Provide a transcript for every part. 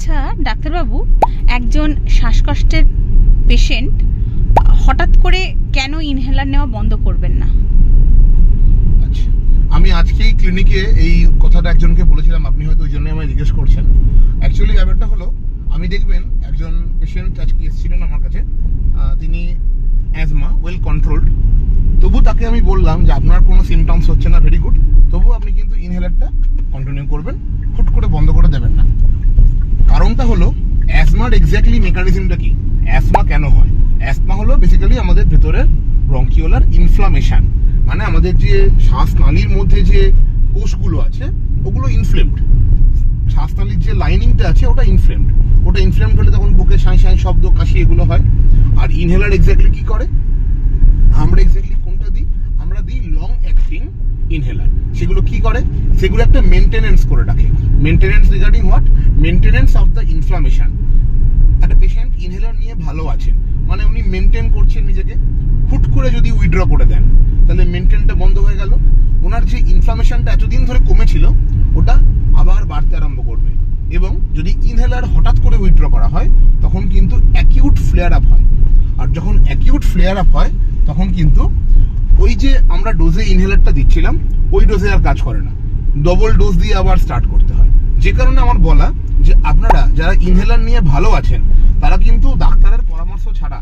আচ্ছা ডাক্তারবাবু, একজন শ্বাসকষ্টের পেশেন্ট হঠাৎ করে কেন ইনহেলার নেওয়া বন্ধ করবেন না? আচ্ছা, আমি আজকেই ক্লিনিকে এই কথাটা একজনকে বলেছিলাম, আপনি হয়তো ওই জন্যই আমায় জিজ্ঞেস করছেন। অ্যাকচুয়ালি ব্যাপারটা হলো, আমি দেখবেন একজন পেশেন্ট আজকে এসেছিলেন আমার কাছে, তিনি অ্যাজমা ওয়েল কন্ট্রোলড, তবু তাকে আমি বললাম যে আপনার কোনো সিমটমস হচ্ছে না, ভেরি গুড, তবু আপনি কিন্তু ইনহেলারটা কন্টিনিউ করবেন, হুট করে বন্ধ করে দেবেন না। কারণটা হলো অ্যাজমার এক্স্যাক্টলি মেকানিজমটা কি, অ্যাজমা কেন হয়? অ্যাজমা হলো বেসিক্যালি আমাদের ভেতরের ব্রঙ্কিওলার ইনফ্লামেশন, মানে আমাদের যে শ্বাসনালীর মধ্যে যে কোষগুলো আছে ওগুলো ইনফ্লেমড, শ্বাসনালীর যে লাইনিংটা আছে ওটা ইনফ্লেমড হলে তখন বুকে সাঁই সাঁই শব্দ, কাশি এগুলো হয়। আর ইনহেলার এক্স্যাক্টলি কি করে, আমরা এক্স্যাক্টলি কোনটা দিই, আমরা দিই লং অ্যাক্টিং ইনহেলার। সেগুলো কি করে, সেগুলো একটা মেনটেনেন্স করে রাখে। Maintenance regarding what? Maintenance of the inflammation. একটা পেশেন্ট ইনহেলার নিয়ে ভালো আছেন, মানে উনি মেনটেন করছেন নিজেকে, হুট করে যদি উইথড্র করে দেন তাহলে মেনটেনটা বন্ধ হয়ে গেল, ওনার যে ইনফ্লামেশনটা এতদিন ধরে কমেছিল ওটা আবার বাড়তে আরম্ভ করবে। এবং যদি ইনহেলার হঠাৎ করে উইথড্র করা হয় তখন কিন্তু অ্যাকিউট ফ্লেয়ার আপ হয়। আর যখন অ্যাকিউট ফ্লেয়ার আপ হয় তখন কিন্তু ওই যে আমরা ডোজে ইনহেলারটা দিচ্ছিলাম ওই ডোজে আর কাজ করে না, ডবল ডোজ দিয়ে আবার স্টার্ট করতে হয়। যে কারণে আমার বলা যে আপনারা যারা ইনহেলার নিয়ে ভালো আছেন তারা কিন্তু ডাক্তারের পরামর্শ ছাড়া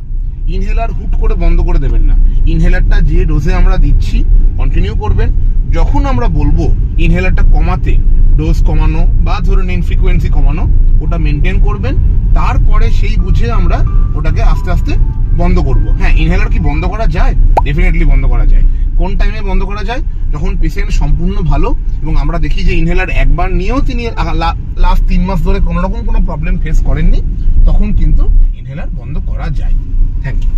ইনহেলার হুট করে বন্ধ করে দেবেন না। ইনহেলারটা যে ডোজে আমরা দিচ্ছি কন্টিনিউ করবেন। যখন আমরা বলবো ইনহেলারটা কমাতে, ডোজ কমানো বা ধরে নিন ফ্রিকোয়েন্সি কমানো, ওটা মেনটেন করবেন। তারপরে সেই বুঝে আমরা ওটাকে আস্তে আস্তে বন্ধ করব। হ্যাঁ, ইনহেলার কি বন্ধ করা যায়? ডেফিনেটলি বন্ধ করা যায়। কোন টাইমে বন্ধ করা যায়? যখন পেশেন্ট সম্পূর্ণ ভালো এবং আমরা দেখি যে ইনহেলার একবার নিয়েও তিনি লাস্ট 3 মাস ধরে কোনো রকম কোনো প্রবলেম ফেস করেননি, তখন কিন্তু ইনহেলার বন্ধ করা যায়। Thank you.